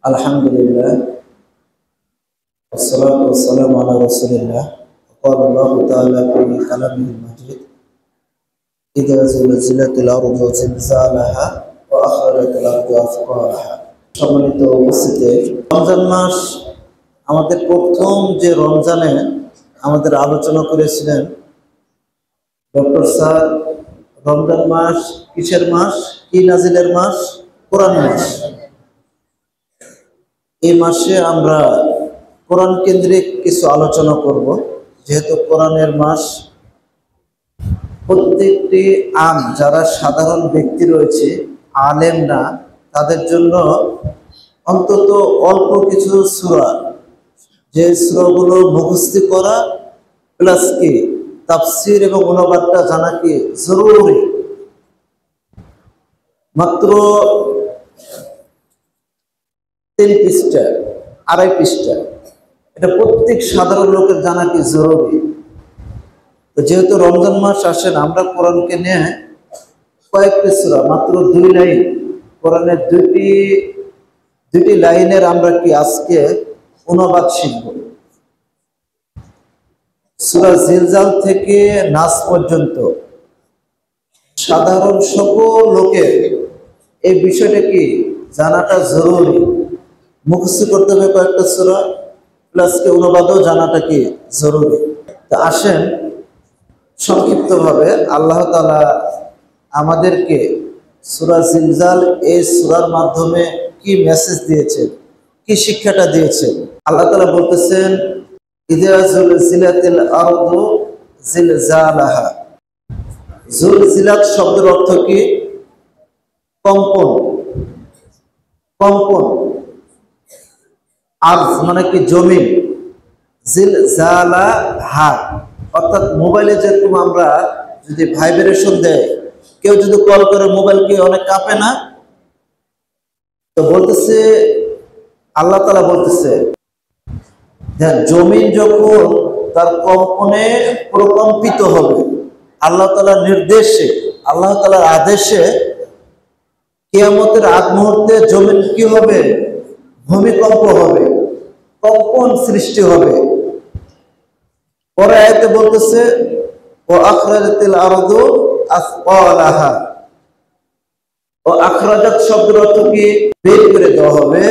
আলহামদুলিল্লাহ والصلاة والسلام على رسول الله قال الله تعالى في كلامه المجيد إذا زلزلت الأرض زلزالها وأخرجت الأرض أثقالها সম্মানিত উপস্থিতি রমজান মাস আমাদের প্রথম যে রমজানে আমাদের আলোচনা করেছিলেন ডক্টর স্যার রমজান মাস কিসের মাস কি নাজিলের মাস কোরআন মাস এই মাসে আমরা কোরআন কেন্দ্রিক কিছু আলোচনা করব যেহেতু কোরআনের মাস প্রত্যেকটি যারা সাধারণ ব্যক্তি রয়েছে আলেম না তাদের জন্য অন্তত অল্প কিছু সূরা যে সূরাগুলো মুখস্থ করা প্লাস কি তাফসীর এবং অনুবাদটা জানা কি জরুরি মাত্র 3 পৃষ্ঠা 2.5 পৃষ্ঠা এটা প্রত্যেক সাধারণ লোকের জানা কি জরুরি। তো যেহেতু রমজান মাস আসেন আমরা কোরআনকে নিয়ে কয়েকটি সূরা মাত্র 2 লাইন কোরআনের দুটি লাইনের আমরা কি আজকে অনুবাদ শিখব। সূরা জিলজাল থেকে নাস পর্যন্ত সাধারণ সকল লোকের এই বিষয়টা কি জানাটা জরুরি। মুখস্থ করতে হবে কয়েকটা সূরা প্লাস কি অনুবাদও জানাটা কি জরুরি। তো আসেন সংক্ষিপ্তভাবে আল্লাহ তাআলা আমাদেরকে সূরা জিলজাল এই সূরার মাধ্যমে কি মেসেজ দিয়েছেন কি শিক্ষাটা দিয়েছেন। আল্লাহ তাআলা বলতেছেন ইযা যুলজিলাতিল আরদু জিলজালাহা। যুলজিলাত শব্দের অর্থ কি কম্পন কম্পন আরজ মানে কি জমিন জিলজালাহা অর্থাৎ মোবাইলে যেরকম আমরা যদি ভাইব্রেশন দেয় কেউ যদি কল করে মোবাইল কি অনেক কাঁপে না। তো বলতেছে আল্লাহ তাআলা বলতেছে যে জমিন যখন তার কম্পনে প্রকম্পিত হবে আল্লাহ তাআলার নির্দেশে আল্লাহ তাআলার আদেশে কিয়ামতের আগ মুহূর্তে জমিন কি হবে ভূমিকম্প হবে কম্পন সৃষ্টি হবে। পরে আয়াতে বলতেছে ও আখরাজাতিল আরদু আসকালাহা। ও আখরাজাত শব্দের অর্থ কি বের করে দেওয়া হবে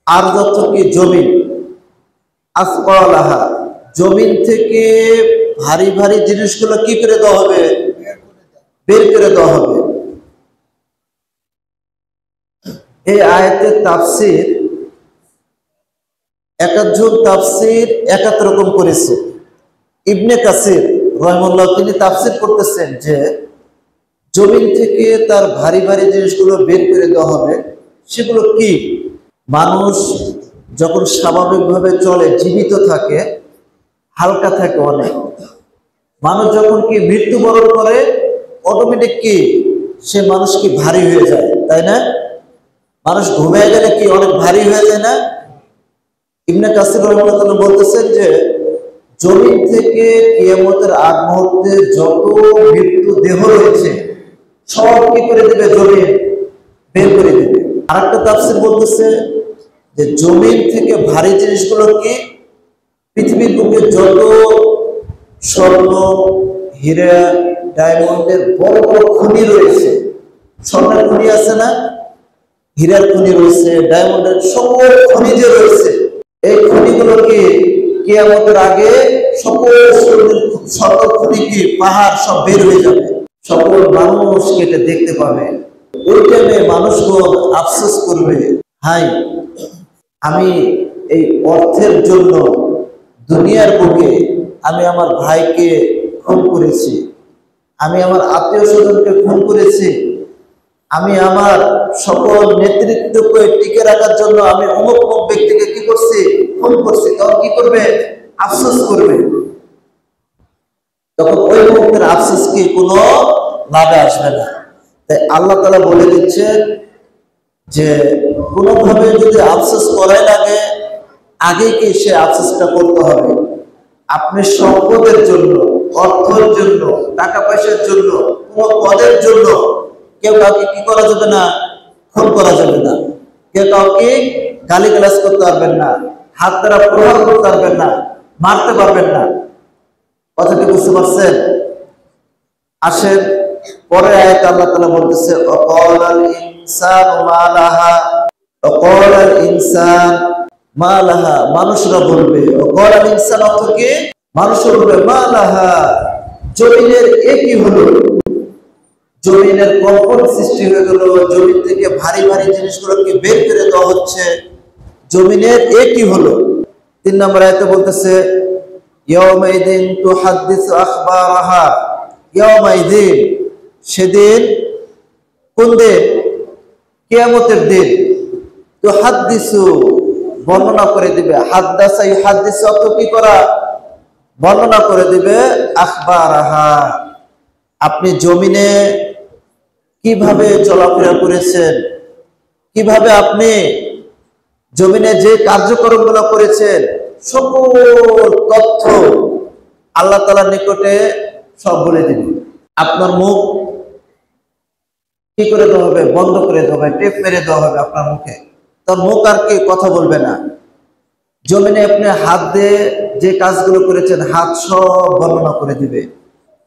আর অর্থ কি জমিন আসকালাহা জমিন থেকে ভারী ভারী জিনিসগুলো কি করে দেওয়া হবে বের করে দেওয়া হবে। এই আয়াতের তাফসীর একাধিক তাফসীর এক রকম করেছে। ইবনে কাসির রাহিমাহুল্লাহ তিনি তাফসীর করতেছেন যে জমিন থেকে তার ভারী ভারী জিনিসগুলো বের করে দেওয়া হবে। সেগুলো কি মানুষ যখন স্বাভাবিকভাবে চলে জীবিত থাকে হালকা থাকে অনেক। মানুষ যখন কি মৃত্যুবরণ করে অটোমেটিক কি সে মানুষ কি ভারী হয়ে যায় তাই না। মানুষ ঘুমিয়ে গেলে কি অনেক ভারী হয়ে যায় না। ইবনে কাসির রাহিমাহুল্লাহ বলতেছেন যে জমিন থেকে কিয়ামতের আগ মুহূর্তে যত মৃত্যু দেহ রয়েছে সব কি করে দেবে জমিন বের করে দেবে। আরেকটা তাফসীর বলতেছে যে জমিন থেকে ভারী জিনিসগুলো কি পৃথিবীর বুকে যত স্বর্ণ হীরা ডায়মন্ডের বড় বড় খনি রয়েছে স্বর্ণের খনি আছে না হীরার খনি রয়েছে ডায়মন্ডের সকল খনি যে রয়েছে এই খনিগুলো কি কিয়ামতের আগে সকল স্বর্ণ খনি কি পাহাড় সব বের হয়ে যাবে সকল মানুষ কেটে দেখতে পাবে। ওই টাইমে মানুষগণ আফসোস করবে হাই আমি এই অর্থের জন্য দুনিয়ার বুকে আমি আমার ভাইকে খুন করেছি আমি আমার আত্মীয় স্বজনকে খুন করেছি আমি আমার সকল নেতৃত্বকে টিকে রাখার জন্য আমি অমুক অমুক ব্যক্তিকে কি করছি খুন করছি। তখন কি করবে আফসোস করবে। তখন ওই মুহূর্তের আফসোস কি কোনো লাভে আসবে না। তাই আল্লাহ তাআলা বলে দিচ্ছেন যে কোনোভাবে যদি আফসোস করাই লাগে আগে কি সে আফসোসটা করতে হবে। আপনি সম্পদের জন্য অর্থের জন্য টাকা পয়সার জন্য কোনো পদের জন্য কেউ কাউকে কি করা যাবে না খুন করা যাবে না। কেউ কাউকে গালিগালাজ করতে পারবেন না, হাত দ্বারা প্রহার করতে পারবেন না, মারতে পারবেন না। কথাটি বুঝতে পারছেন? আসেন পরের আয়াতে আল্লাহ তাআলা বলতেছে ওয়াকালাল ইনসানু মা লাহা, ওয়াকালাল ইনসান মা লাহা, মানুষরা বলবে। ওয়াকালাল ইনসান অর্থ কি? মানুষরা বলবে মা লাহা, জমিনের এ কি হলো? জমিনের কম্পন সৃষ্টি হয়ে গেল, জমিন থেকে ভারী ভারী জিনিসগুলোকে বের করে দেওয়া হচ্ছে, জমিনের এ কি হলো? 3 নম্বর আয়াতে বলতেছে ইয়াউমাইদিন তুহাদ্দিসু আখবারাহা, ইয়াউমাইদিন সেদিন, কোন দিন? কিয়ামতের দিন। তুহাদ্দিসু বর্ণনা করে দিবে, হাদ্দাসা ইউহাদ্দিসু অর্থ কি করা? বর্ণনা করে দিবে, আখবারাহা আপনি জমিনে কিভাবে চলাফেরা করেছেন, কিভাবে আপনি জমিনে যে কার্যক্রমগুলো করেছেন, সকল তথ্য আল্লাহ তাআলার নিকটে সব বলে দিবে। আপনার মুখ কি করে দেওয়া হবে? বন্ধ করে দেওয়া হবে, টেপ মেরে দেওয়া হবে আপনার মুখে। তার মুখ আর কি কথা বলবে না। জমিনে আপনি হাত দিয়ে যে কাজগুলো করেছেন, হাত সব বর্ণনা করে দিবে।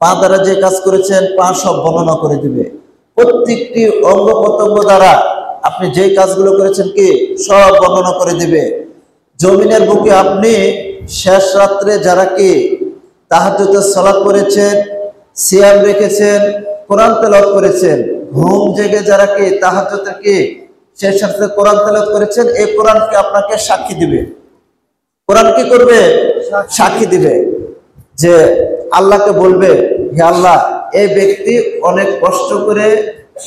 পা দ্বারা যে কাজ করেছেন, পা সব বর্ণনা করে দিবে। প্রত্যেকটি অঙ্গ প্রত্যঙ্গ দ্বারা আপনি যে কাজগুলো করেছেন কি সব বর্ণনা করে দিবে। জমিনের বুকে আপনি শেষ রাত্রে যারা কি তাহাজ্জুদের সালাত করেছেন, সিয়াম রেখেছেন, কোরআন তেলাওয়াত করেছেন, ঘুম জেগে যারা কি তাহাজ্জুদে কি শেষ রাত্রে কোরআন তেলাওয়াত করেছেন, এই কোরআনকে আপনাকে সাক্ষী দিবে। কোরআন কি করবে? সাক্ষী দিবে। যে আল্লাহকে বলবে, হে আল্লাহ, এই ব্যক্তি অনেক কষ্ট করে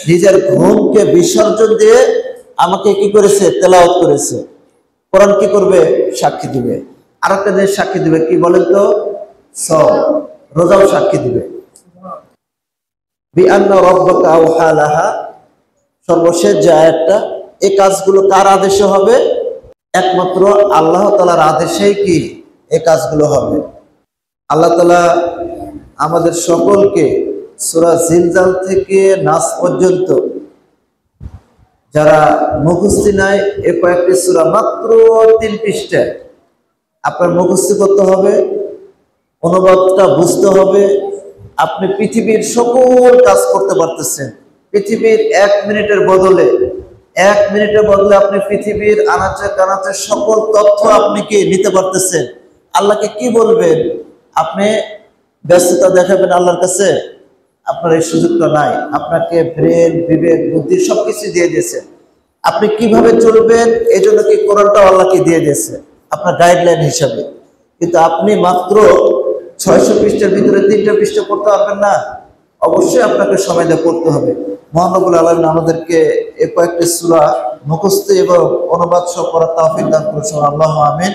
নিজের ঘুমকে বিসর্জন দিয়ে আমাকে কি করেছে? তেলাওয়াত করেছে। কোরআন কি করবে? সাক্ষী দিবে। আর একটা জিনিস সাক্ষী দিবে, কি বলেন তো? সওম, রোজাও সাক্ষী দিবে। বিআন্না রাব্বাকা আওহা লাহা, সর্বশেষ যে আয়াতটা, এই কাজগুলো কার আদেশে হবে? একমাত্র আল্লাহ তাআলার আদেশেই কি এই কাজগুলো হবে। আল্লাহ তাআলা আমাদের সকলকে সূরা জিলজাল থেকে নাস পর্যন্ত যারা মুখস্থি নাই, এ কয়েকটি সূরা মাত্র 3 পৃষ্ঠা আপনার মুখস্থি করতে হবে, অনুবাদটা বুঝতে হবে। আপনি পৃথিবীর সকল কাজ করতে পারতেছেন। পৃথিবীর 1 মিনিটের বদলে আপনি পৃথিবীর আনাচে কানাচে সকল তথ্য আপনি কি নিতে পারতেছেন। আল্লাহকে কি বলবেন? আপনি ব্যস্ততা দেখাবেন আল্লাহর কাছে? আপনার এই সুযোগটা নাই। আপনাকে ব্রেন, বিবেক, বুদ্ধি সবকিছু দিয়ে দিয়েছে। আপনি কিভাবে চলবেন এই জন্য কি কোরআনটা আল্লাহকে দিয়ে দিয়েছে আপনার গাইডলাইন হিসাবে। কিন্তু আপনি মাত্র 600 পৃষ্ঠার ভিতরে 3টা পৃষ্ঠা পড়তে পারবেন না। অবশ্যই আপনাকে সময় দিয়ে পড়তে হবে। মহান রব্বুল আলামিন আমাদেরকে এই কয়েকটি সূরা মুখস্থ এবং অনুবাদ সহ পড়ার তৌফিক দান করুন। আল্লাহুম্মা আমিন।